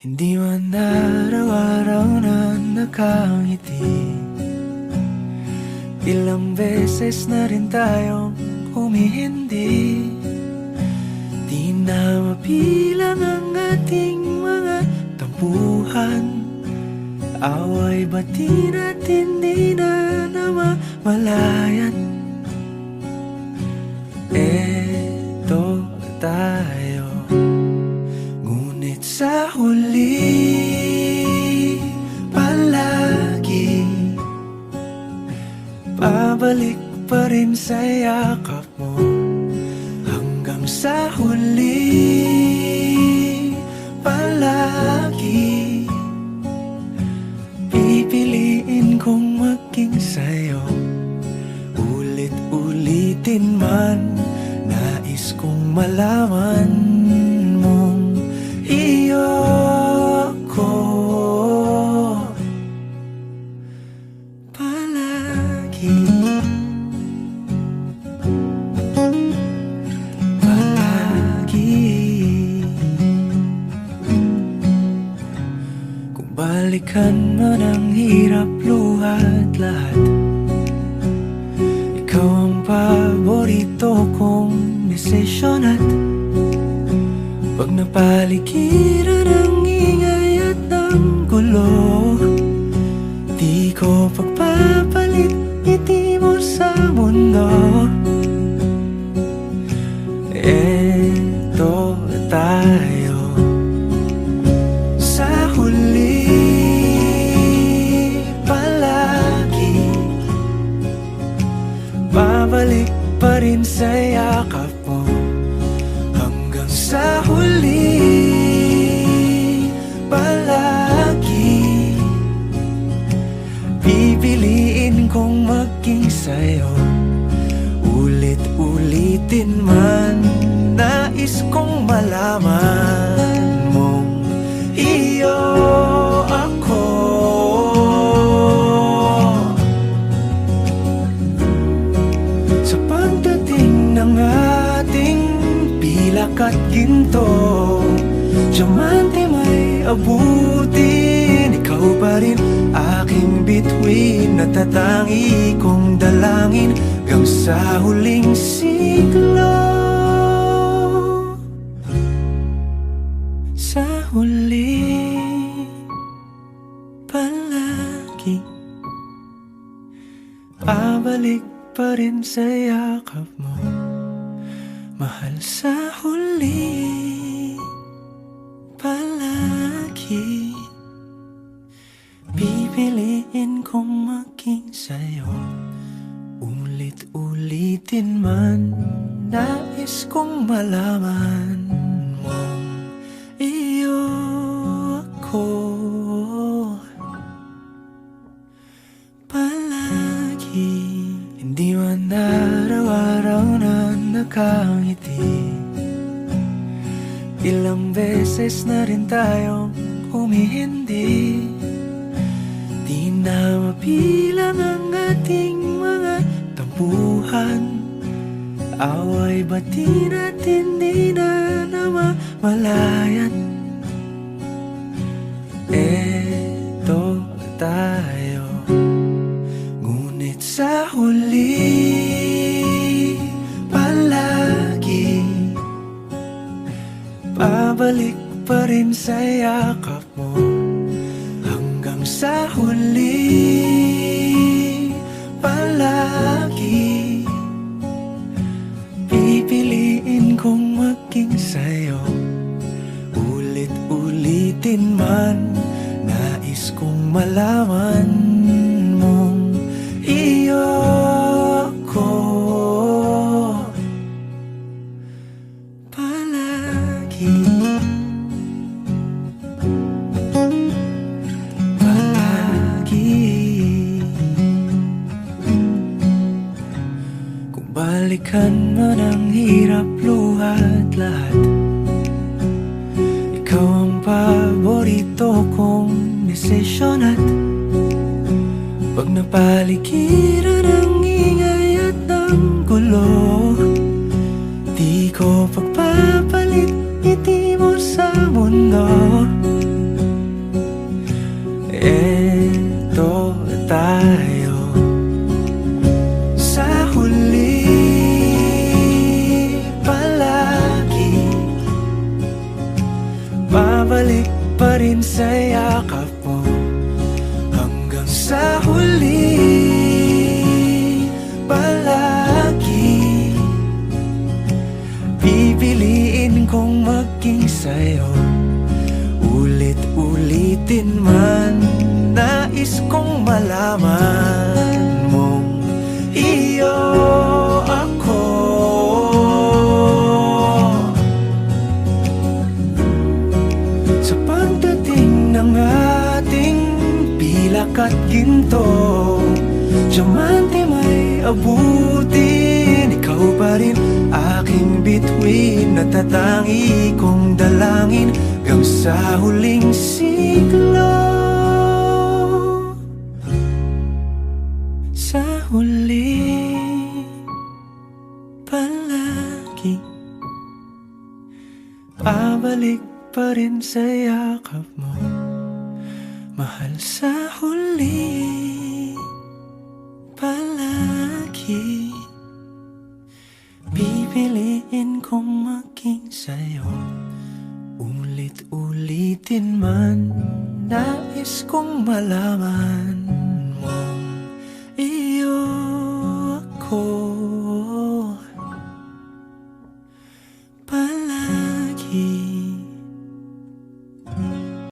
Hindi man araw-araw na nakangiti, ilang beses na rin tayong humihindi. Di na mapilang ang ating mga tampuhan, away bati natin di na namamalayan. Eto tayo, ngunit sa huli palagi babalik pa rin sa yakap mo. Hanggang sa huli palagi pipiliin kong maging sa'yo. Ulit-ulitin man, nais kong malaman mong iyo ko palagi. Palagi. Kung balikan man ang hirap, luha at lahat, ikaw ang paborito kong desisyon. At pag napaligiran ang ingay at ng gulo, di ko pagpapalit ngiti mo sa mundo. Eto tayo, sa huli palagi babalik pa rin sa yakap mo. Hanggang sa huli palagi pipiliin kong maging sa'yo. Ulit-ulitin man, nais kong malaman mong iyo ako. Sa pagdating ng ating pilak at ginto, diamante may abutin, ikaw pa rin aking bituin, natatangi kong dalangin hanggang sa huling siglo. Sa huli palagi babalik pa rin sa yakap mo, mahal. Sa huli palagi pipiliin kong maging sa'yo. Ulit-ulitin man, nais kong malaman mong iyo ako palagi. Hindi man araw-araw na nakangiti, ilang beses na rin tayong humihindi. Di na mapilang ang ating mga tampuhan, away bati natin di na namamalayan. Eto tayo, ngunit sa huli palagi babalik pa rin sa yakap mo. Hanggang sa huli palagi pipiliin kong maging sa'yo. Ulit-ulitin man, nais kong malaman mong iyo ko palagi. Balikan man ang hirap, luha at lahat, ikaw ang paborito kong desisyon. At pag napaligiran ang ingay at ng gulo, di ko pagpapalit ngiti mo sa mundo. pa rin sa yakap mo hanggang sa huli. Palagi pipiliin kong maging sa'yo, ulit-ulitin man. Nais kong malaman mong iyo ako. Sa pagdating ng ating pilak at ginto, diamante may abutin, ikaw pa rin aking bituin, natatangi kong dalangin hanggang sa huling siglo. Sa huli, palagi pabalik pa rin sa yakap mo, mahal. Sa huli, palagi pipiliin kong maging sa'yo, ulit-ulitin man. Nais kong malaman